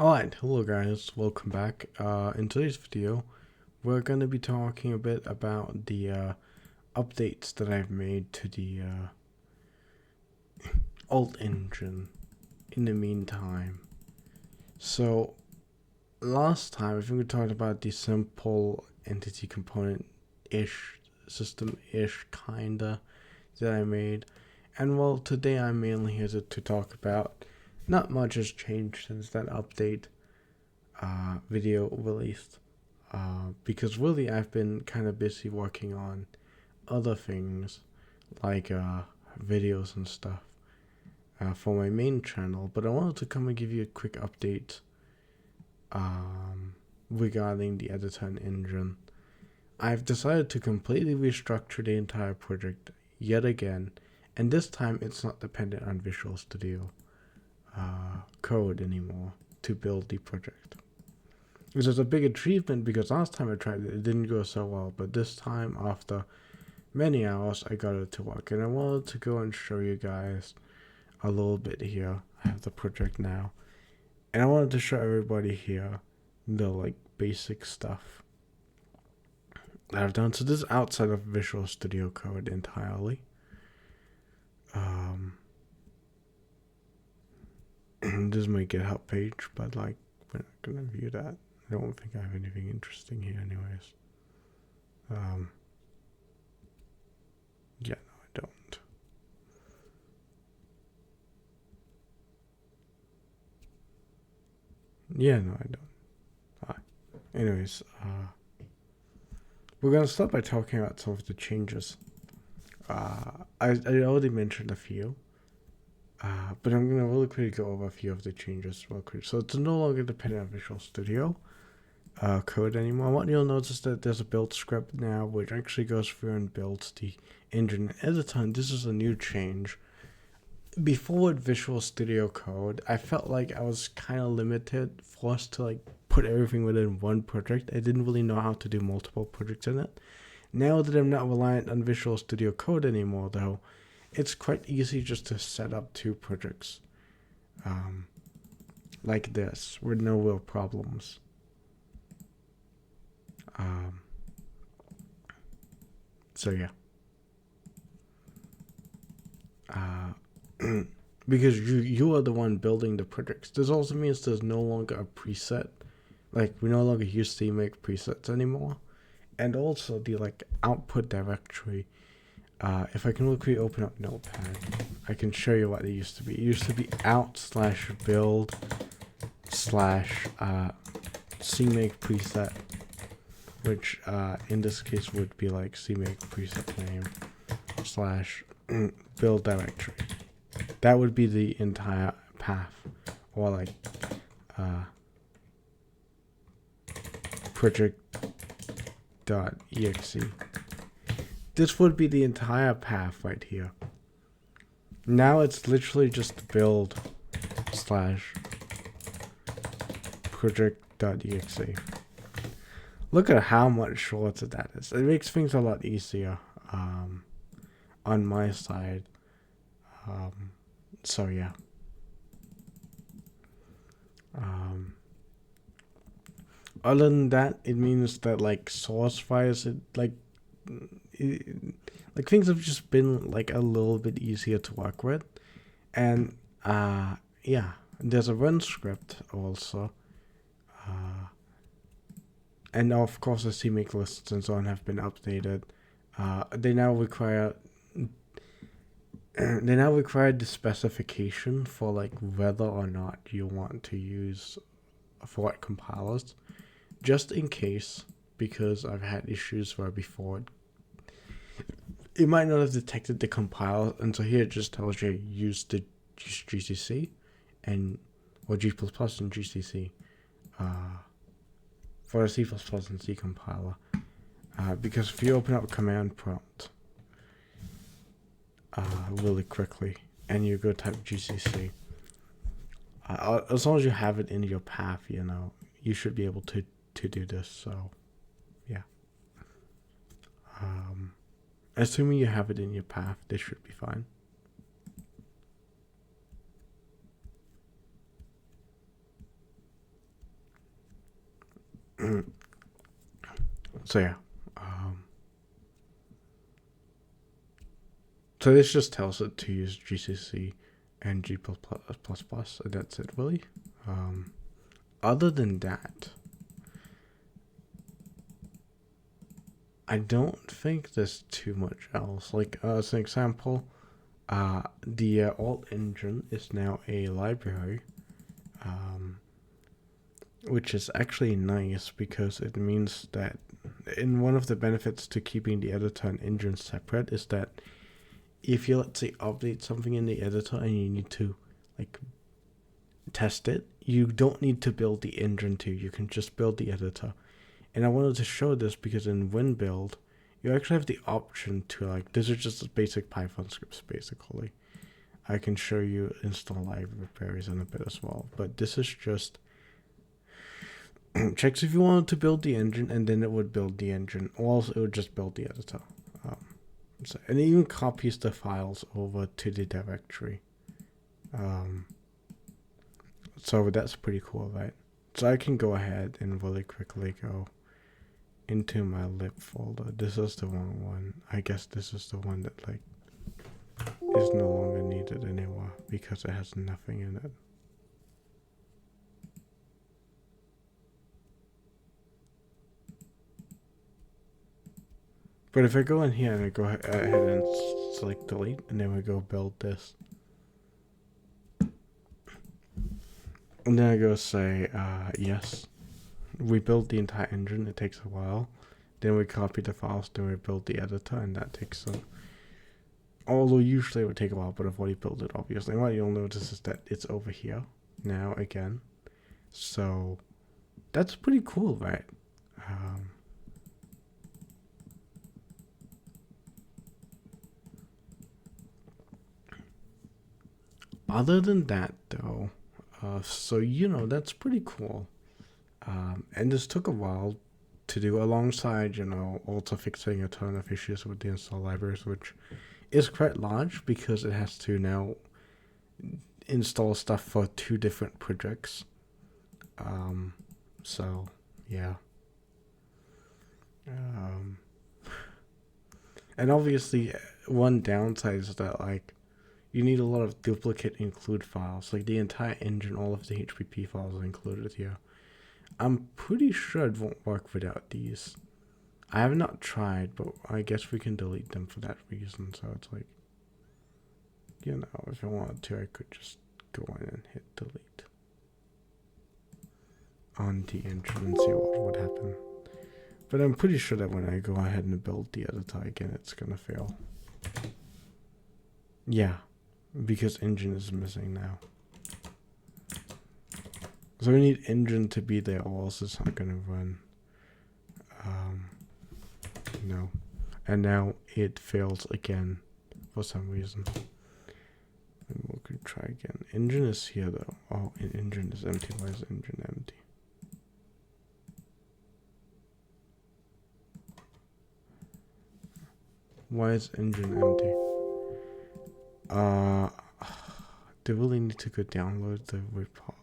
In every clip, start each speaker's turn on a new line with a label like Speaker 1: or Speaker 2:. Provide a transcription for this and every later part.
Speaker 1: Alright, hello guys, welcome back. In today's video, we're going to be talking a bit about the updates that I've made to the AltEngine in the meantime. So, last time, I think we talked about the simple entity component-ish, system-ish kinda that I made. And well, today I'm mainly here to talk about not much has changed since that update video released, because really I've been kind of busy working on other things like videos and stuff for my main channel, but I wanted to come and give you a quick update regarding the editor and engine. I've decided to completely restructure the entire project yet again, and this time it's not dependent on Visual Studio code anymore to build the project. Which is a big achievement because last time I tried it, it didn't go so well, but this time, after many hours, I got it to work, and I wanted to go and show you guys a little bit here. I have the project now, and I wanted to show everybody here the basic stuff that I've done. So this is outside of Visual Studio Code entirely. This is my GitHub page, but we're not gonna view that. I don't think I have anything interesting here anyways. Yeah, no, I don't. Yeah, no, I don't. Anyways, we're gonna start by talking about some of the changes. I already mentioned a few, but I'm gonna really quickly go over a few of the changes real quick. So it's no longer dependent on Visual Studio code anymore. What you'll notice is that there's a build script now, which actually goes through and builds the engine editor. And this is a new change. Before with Visual Studio Code, I felt like I was kind of limited, forced to put everything within one project. I didn't really know how to do multiple projects in it. Now that I'm not reliant on Visual Studio Code anymore, though, it's quite easy just to set up two projects like this with no real problems. So yeah. Because you are the one building the projects. This also means there's no longer a preset. We no longer use CMake presets anymore. And also the output directory. If I can quickly open up Notepad, I can show you what it used to be. It used to be out/build/ CMake preset, which in this case would be CMake preset name / build directory. That would be the entire path, or project.exe. This would be the entire path right here. Now it's literally just build / project.exe. Look at how much shorter that is. It makes things a lot easier on my side. So yeah. Other than that, it means that source files, things have just been a little bit easier to work with. And yeah, there's a run script also. And of course the CMake lists and so on have been updated. They now require the specification for whether or not you want to use for compilers, just in case, because I've had issues where before it might not have detected the compiler, and so here it just tells you use GCC or G++ and GCC for a C++ and C compiler, because if you open up command prompt really quickly and you go type GCC, as long as you have it in your path, you should be able to do this. So yeah, assuming you have it in your path, this should be fine. So yeah. So this just tells it to use GCC and G++, and that's it really. Other than that, I don't think there's too much else. Like as an example, the AltEngine is now a library, which is actually nice because it means that in one of the benefits to keeping the editor and engine separate is that if you, let's say, update something in the editor and you need to like test it, you don't need to build the engine too. You can just build the editor. And I wanted to show this because in WinBuild, you actually have the option to like, these are just basic Python scripts basically. I can show you install libraries in a bit as well, but this is just checks if you wanted to build the engine, and then it would build the engine, or else it would just build the editor. And it even copies the files over to the directory. So that's pretty cool, right? So I can go ahead and really quickly go into my lib folder. This is the wrong one. I guess this is the one that like is no longer needed anymore because it has nothing in it. But if I go in here and I go ahead and select delete, and then we go build this. And then I go say, yes. We build the entire engine, it takes a while. Then we copy the files, then we build the editor, and that takes some. Although usually it would take a while, but I've already built it, obviously. And what you'll notice is that it's over here now again. So that's pretty cool, right? Other than that, though, so that's pretty cool. And this took a while to do, alongside also fixing a ton of issues with the install libraries, which is quite large because it has to now install stuff for 2 different projects. So yeah. And obviously one downside is that like you need a lot of duplicate include files. Like the entire engine, all of the HPP files are included here. I'm pretty sure it won't work without these. I have not tried, but I guess we can delete them for that reason. So it's like, if I wanted to, I could just go in and hit delete on the engine and see what would happen. But I'm pretty sure that when I go ahead and build the editor again, it's gonna fail. Yeah, because engine is missing now. So we need engine to be there, or else it's not gonna run. No. And now it fails again for some reason. And we could try again. Engine is here though. Oh, engine is empty. Why is engine empty? Why is engine empty? Do we really need to go download the report?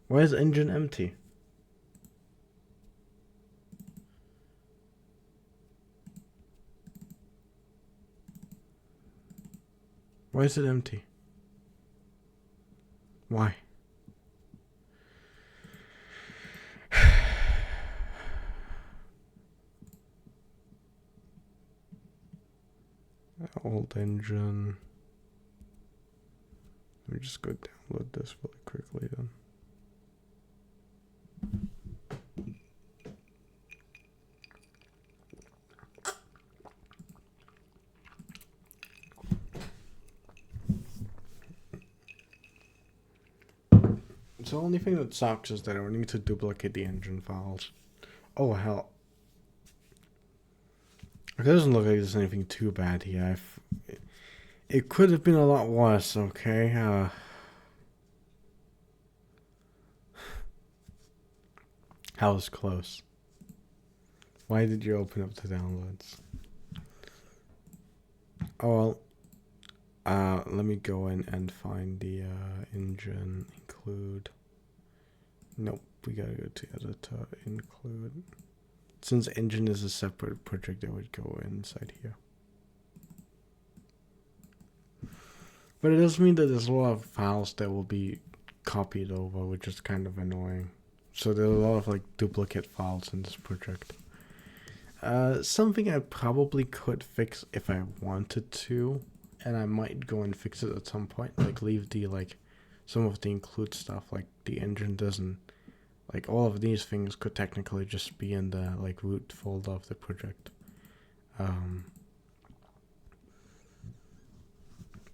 Speaker 1: Why is engine empty? Why is it empty? Why? AltEngine. Let me just go download this really quickly then. So the only thing that sucks is that I need to duplicate the engine files. Oh hell. It doesn't look like there's anything too bad here. It could have been a lot worse, okay? I was close. Why did you open up the downloads? Oh well, let me go in and find the engine include Nope, we gotta go to editor, include. Since engine is a separate project, it would go inside here. But it does mean that there's a lot of files that will be copied over, which is kind of annoying. So there's a lot of like duplicate files in this project. Something I probably could fix if I wanted to, and I might go and fix it at some point, like leave the some of the include stuff, like the engine doesn't, like all of these things could technically just be in the root folder of the project.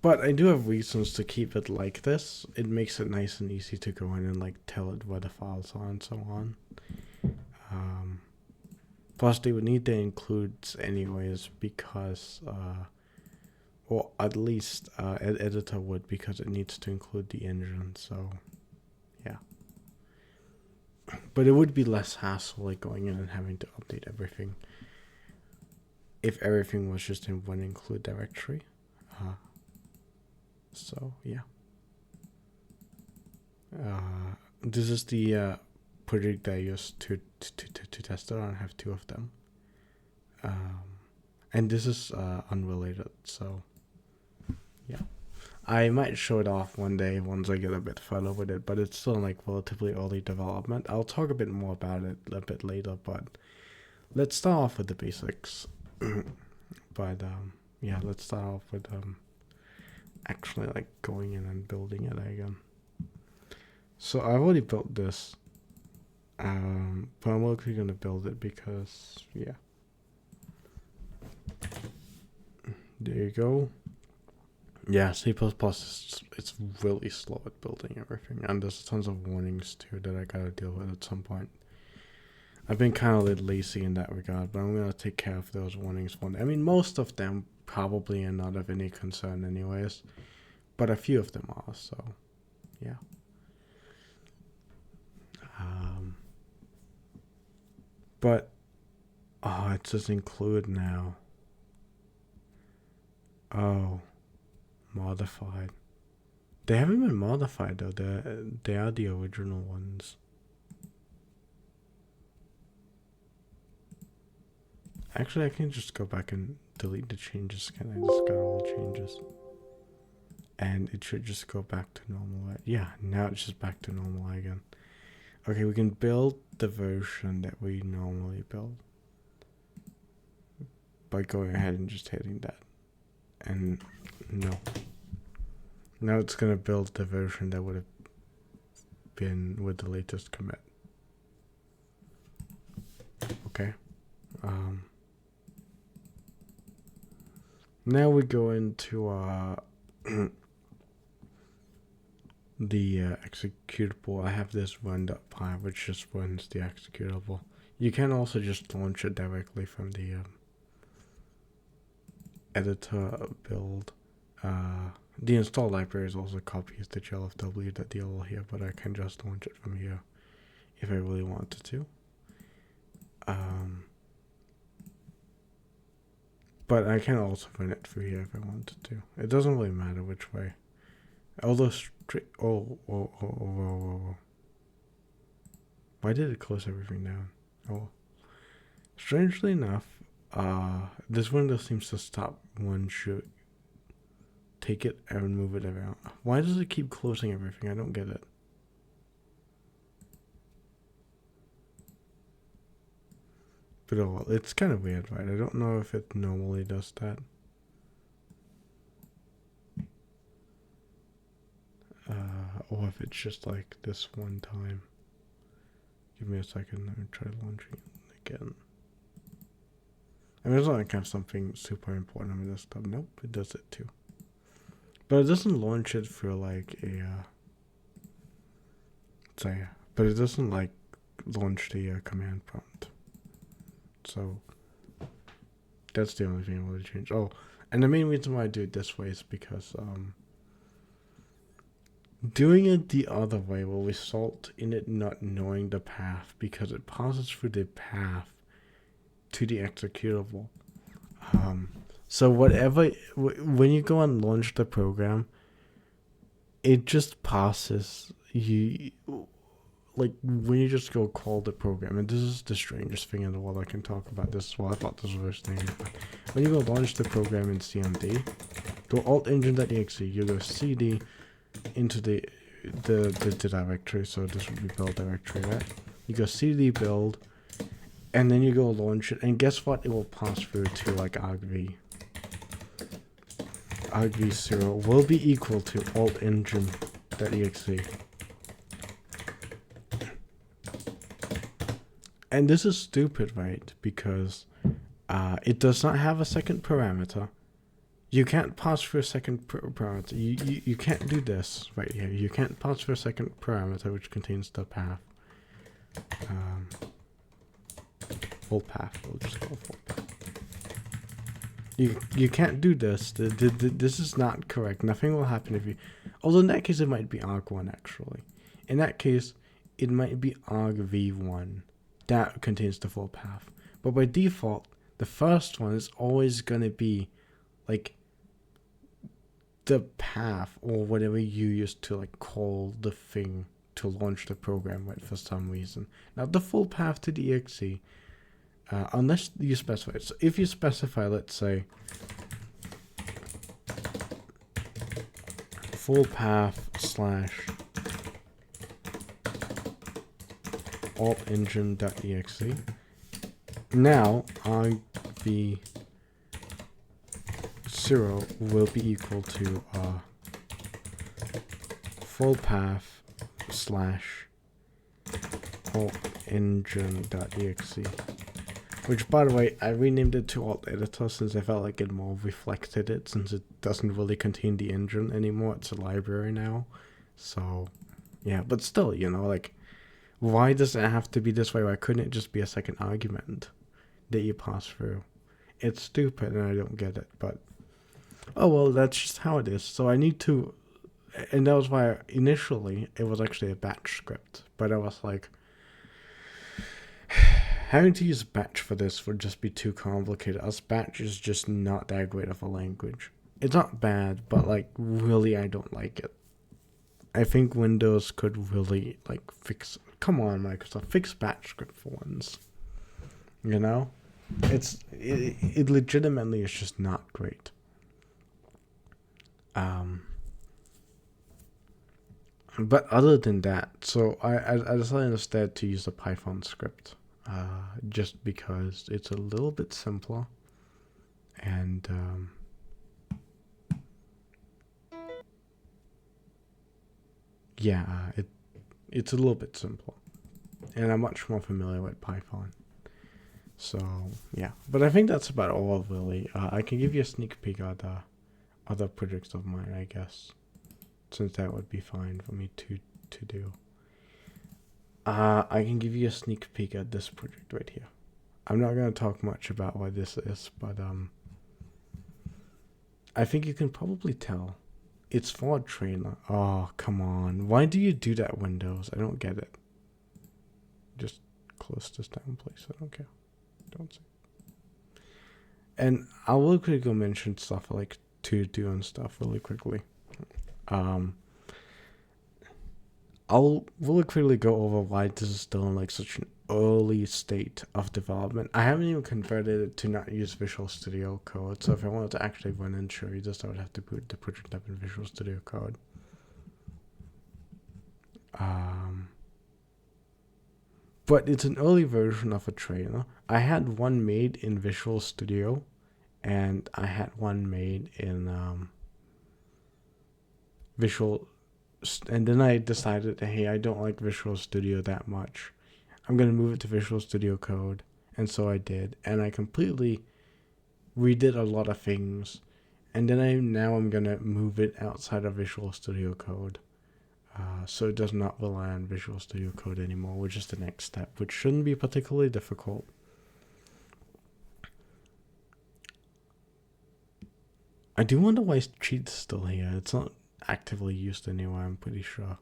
Speaker 1: But I do have reasons to keep it like this. It makes it nice and easy to go in and tell it where the files are and so on. Plus, they would need the includes anyways because, or at least editor would, because it needs to include the engine. So, yeah. But it would be less hassle going in and having to update everything if everything was just in one include directory. So yeah. This is the project that I used to test it on. I have two of them. And this is unrelated, so yeah. I might show it off one day once I get a bit further with it, but it's still in relatively early development. I'll talk a bit more about it a bit later, but let's start off with the basics. But yeah, let's start off with actually going in and building it again. So I've already built this, but I'm actually gonna build it because yeah. There you go. Yeah, C++ it's really slow at building everything, and there's tons of warnings too that I gotta deal with at some point. I've been kind of lazy in that regard, but I'm gonna take care of those warnings one day. I mean, most of them probably are not of any concern anyways, but a few of them are, so yeah. But it says include now. Oh, modified. They haven't been modified though. They are the original ones. Actually, I can just go back and delete the changes. Can I just got all the changes? And it should just go back to normal. Yeah, now it's just back to normal again. Okay, we can build the version that we normally build by going ahead and just hitting that. And no. Now it's gonna build the version that would have been with the latest commit. Okay. Now we go into the executable. I have this run.py which just runs the executable. You can also just launch it directly from the editor build. The install library is also copies the glfw.dll here, but I can just launch it from here if I really wanted to. But I can also run it through here if I wanted to. It doesn't really matter which way. Although why did it close everything down? Oh, strangely enough, this window seems to stop once you take it and move it around. Why does it keep closing everything? I don't get it. But oh well, it's kind of weird, right? I don't know if it normally does that. Or if it's just this one time. Give me a second, let me try launching it again. I mean, it's not like I have something super important on my desktop. Nope, it does it too. But it doesn't launch it for but it doesn't launch the command prompt. So that's the only thing I want to change. Oh, and the main reason why I do it this way is because doing it the other way will result in it not knowing the path because it passes through the path to the executable. So whatever, when you go and launch the program, it just passes you like when you just go call the program, and this is the strangest thing in the world. I can talk about this as well. I thought this was strange. When you go launch the program in CMD, go AltEngine.exe, you go CD into the directory. So this would be build directory, right? You go CD build, and then you go launch it, and guess what? It will pass through to like argv. argv0 will be equal to AltEngine.exe. And this is stupid, right? Because it does not have a second parameter. You can't pass through a second parameter. You can't do this right here. You can't pass through a second parameter which contains the path. Full path. We'll just call full path. You can't do this. This is not correct. Nothing will happen if you... Although in that case it might be arg1 actually. In that case it might be argv1. That contains the full path. But by default, the first one is always going to be like the path or whatever you use to like call the thing to launch the program, right, for some reason. Now the full path to the exe, unless you specify it. So if you specify, let's say, full path / AltEngine.exe. Now argv0 will be equal to full path / AltEngine.exe. Which, by the way, I renamed it to alt editor since I felt like it more reflected it, since it doesn't really contain the engine anymore. It's a library now. So yeah, but still, you know, like, why does it have to be this way? Why couldn't it just be a second argument that you pass through? It's stupid and I don't get it, but oh well, that's just how it is. So I need to, and that was why initially it was actually a batch script, but I was like, having to use batch for this would just be too complicated, as batch is just not that great of a language. It's not bad, but like really I don't like it. I think Windows could really like fix... Come on, Microsoft, fix batch script for once. You know? It legitimately is just not great. But other than that, so I decided instead to use a Python script. Just because it's a little bit simpler. And yeah, it's a little bit simpler, and I'm much more familiar with Python. So yeah, but I think that's about all really. I can give you a sneak peek at other projects of mine, I guess, since that would be fine for me to do. I can give you a sneak peek at this project right here. I'm not gonna talk much about what this is, but I think you can probably tell. It's for a trailer. Oh, come on. Why do you do that, Windows? I don't get it. Just close this down, please. I don't care. Don't say. And I'll really quickly go mention stuff like to do and stuff really quickly. I'll really quickly go over why this is still in like such an early state of development. I haven't even converted it to not use Visual Studio Code, so if I wanted to actually run and show you this, I would have to put the project up in Visual Studio Code. But it's an early version of a trailer. I had one made in Visual Studio, and I had one made in and then I decided, hey, I don't like Visual Studio that much. I'm going to move it to Visual Studio Code. And so I did. And I completely redid a lot of things. And then I'm going to move it outside of Visual Studio Code. So it does not rely on Visual Studio Code anymore, which is the next step, which shouldn't be particularly difficult. I do wonder why Cheat's still here. It's not actively used anywhere, I'm pretty sure.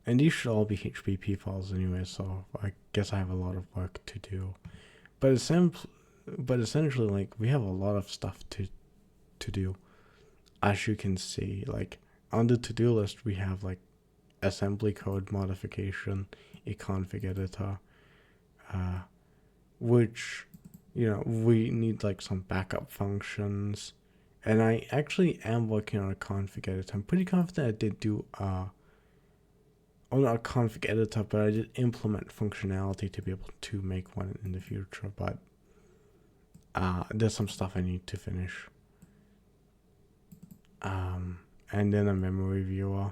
Speaker 1: And these should all be HPP files anyway, so I guess I have a lot of work to do. But essentially, like, we have a lot of stuff to do. As you can see, like, on the to-do list, we have, like, assembly code modification, a config editor, which, we need like some backup functions. And I actually am working on a config editor. I'm pretty confident I did do not a config editor, but I did implement functionality to be able to make one in the future. But there's some stuff I need to finish. And then a memory viewer,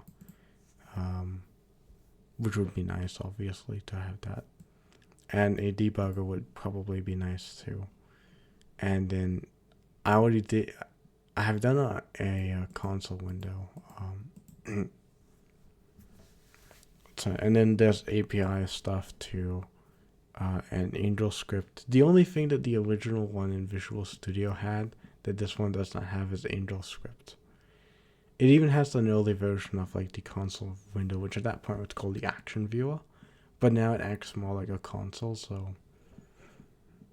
Speaker 1: which would be nice, obviously, to have that. And a debugger would probably be nice too. And then I have done a console window. And then there's API stuff too, and Angel script. The only thing that the original one in Visual Studio had that this one does not have is Angel script. It even has an early version of like the console window, which at that point was called the action viewer, but now it acts more like a console, so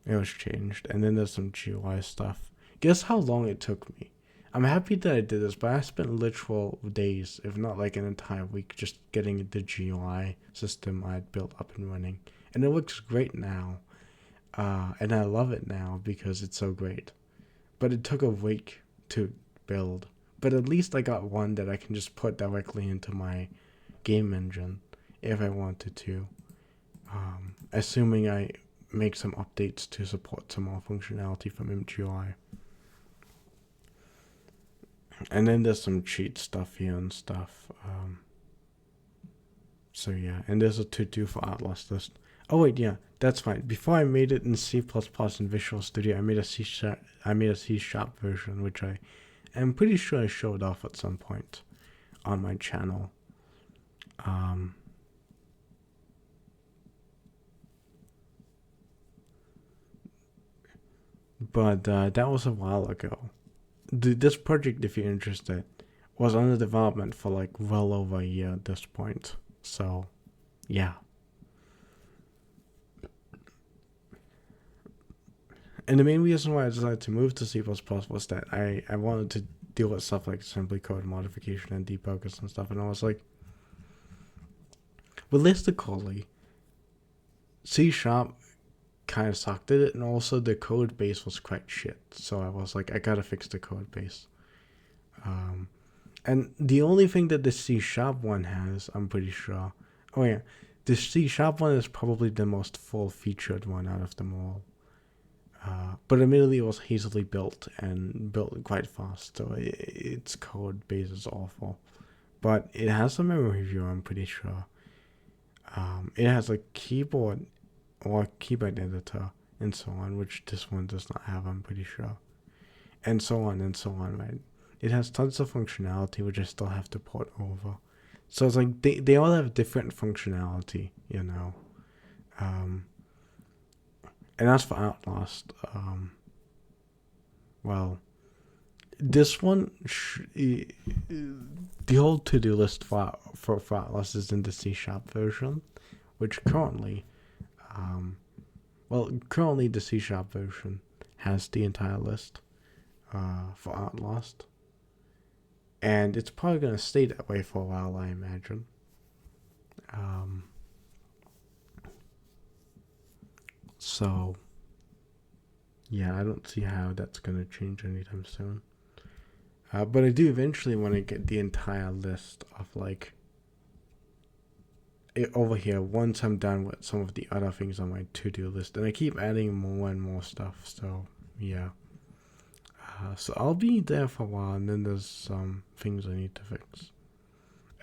Speaker 1: it was changed. And then there's some GUI stuff. Guess how long it took me? I'm happy that I did this, but I spent literal days, if not like an entire week, just getting the GUI system I had built up and running. And it looks great now. And I love it now because it's so great. But it took a week to build. But at least I got one that I can just put directly into my game engine if I wanted to. Assuming I make some updates to support some more functionality from MGUI. And then there's some cheat stuff here and stuff. So yeah, and there's a to-do for Outlast list. Oh wait, yeah, that's fine. Before I made it in C++ in Visual Studio, I made a C# version, which I'm pretty sure I showed off at some point on my channel. But that was a while ago. This project, if you're interested, was under development for like well over a year at this point. So, yeah. And the main reason why I decided to move to C++ was that I wanted to deal with stuff like assembly code modification and debuggers and stuff. And I was like, realistically, C# kind of sucked at it, and also the code base was quite shit. So I was like, I gotta fix the code base. And the only thing that the C# one has, I'm pretty sure. Oh yeah, the C# one is probably the most full-featured one out of them all. But admittedly, it was hastily built and built quite fast, so its code base is awful. But it has a memory viewer, I'm pretty sure. It has a keyboard or keyboard editor and so on, which this one does not have, I'm pretty sure. And so on, right? It has tons of functionality, which I still have to port over. So it's like they all have different functionality, you know. And as for Outlast, well, this one, the whole to-do list for Outlast is in the C# version, which currently, currently the C# version has the entire list for Outlast. And it's probably going to stay that way for a while, I imagine. So, yeah, I don't see how that's going to change anytime soon. But I do eventually want to get the entire list of, like, it over here once I'm done with some of the other things on my to-do list. And I keep adding more and more stuff, so, yeah. So I'll be there for a while, and then there's some things I need to fix.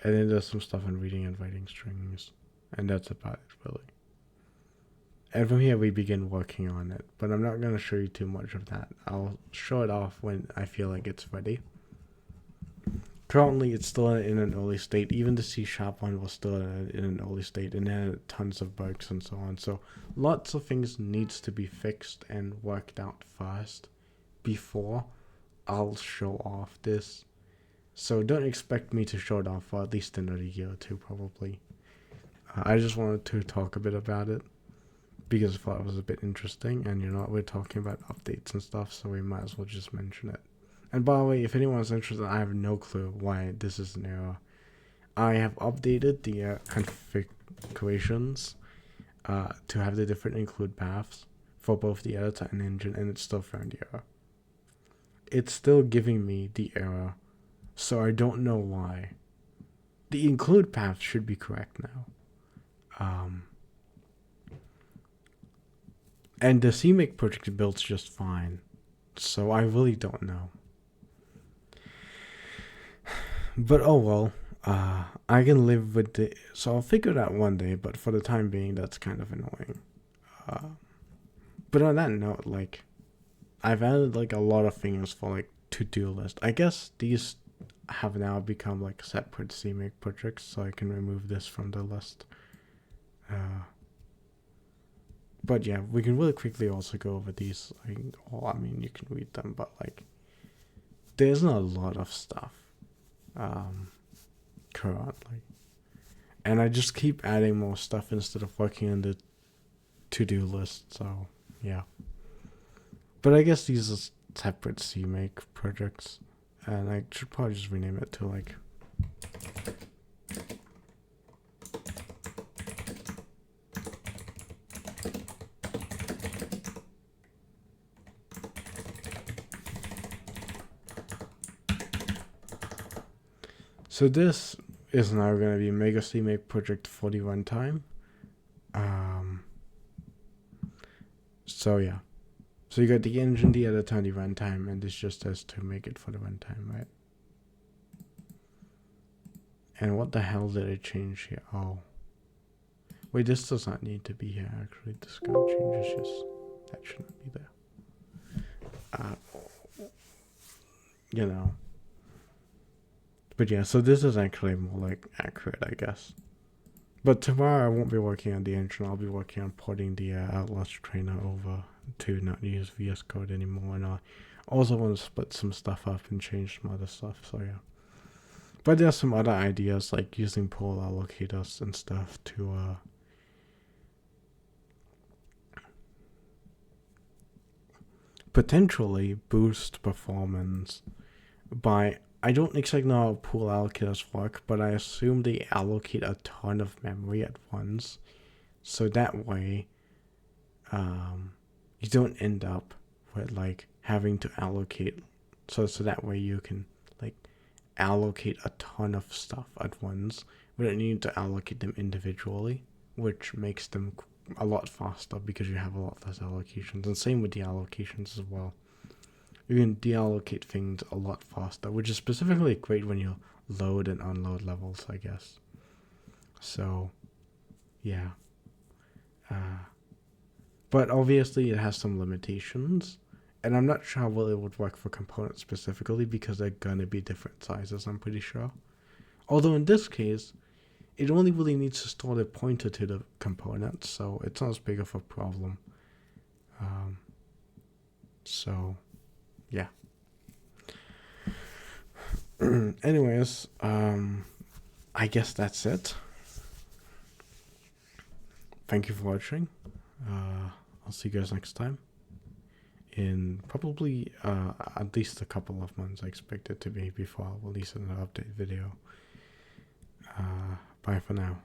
Speaker 1: And then there's some stuff on reading and writing strings. And that's about it, really. And from here we begin working on it. But I'm not going to show you too much of that. I'll show it off when I feel like it's ready. Currently, it's still in an early state. Even the C# one was still in an early state, and had tons of bugs and so on. So lots of things needs to be fixed and worked out first before I'll show off this. So don't expect me to show it off for at least another year or two, probably. I just wanted to talk a bit about it because I thought it was a bit interesting, and we're talking about updates and stuff, so we might as well just mention it. And by the way, if anyone's interested, I have no clue why this is an error. I have updated the equations to have the different include paths for both the editor and engine, and it still found the error. It's still giving me the error, so I don't know why. The include path should be correct now. And the CMake project builds just fine, so I really don't know. But oh well, I can live with it. So I'll figure it out one day, but for the time being, that's kind of annoying. But on that note, like, I've added like a lot of things for like to-do list. I guess these have now become like separate CMake projects, so I can remove this from the list. But yeah, we can really quickly also go over these. I mean, you can read them, but like, there's not a lot of stuff currently, and I just keep adding more stuff instead of working on the to-do list. So yeah, but I guess these are separate CMake projects, and I should probably just rename it to like so this is now going to be Mega CMake project for the runtime. So yeah. So you got the engine, the editor, and the runtime, and this just has to make it for the runtime, right? And what the hell did I change here? Oh. Wait, this does not need to be here, actually. This guy changes just... That shouldn't be there. You know. But yeah, so this is actually more like accurate, I guess. But tomorrow I won't be working on the engine. I'll be working on porting the Outlast trainer over to not use VS Code anymore. And I also want to split some stuff up and change some other stuff. So yeah. But there's some other ideas like using pool allocators and stuff to potentially boost performance by... I don't exactly know how pool allocators work, but I assume they allocate a ton of memory at once. So that way, you don't end up with like having to allocate. So that way you can like allocate a ton of stuff at once without needing to allocate them individually, which makes them a lot faster because you have a lot less allocations. And same with the allocations as well. You can deallocate things a lot faster, which is specifically great when you load and unload levels, I guess. So, yeah. But obviously it has some limitations, and I'm not sure how well it would work for components specifically because they're gonna be different sizes, I'm pretty sure. Although in this case, it only really needs to store the pointer to the component, so it's not as big of a problem. So... yeah. Anyways, I guess that's it. Thank you for watching. I'll see you guys next time. In probably at least a couple of months, I expect it to be before I'll release an update video. Bye for now.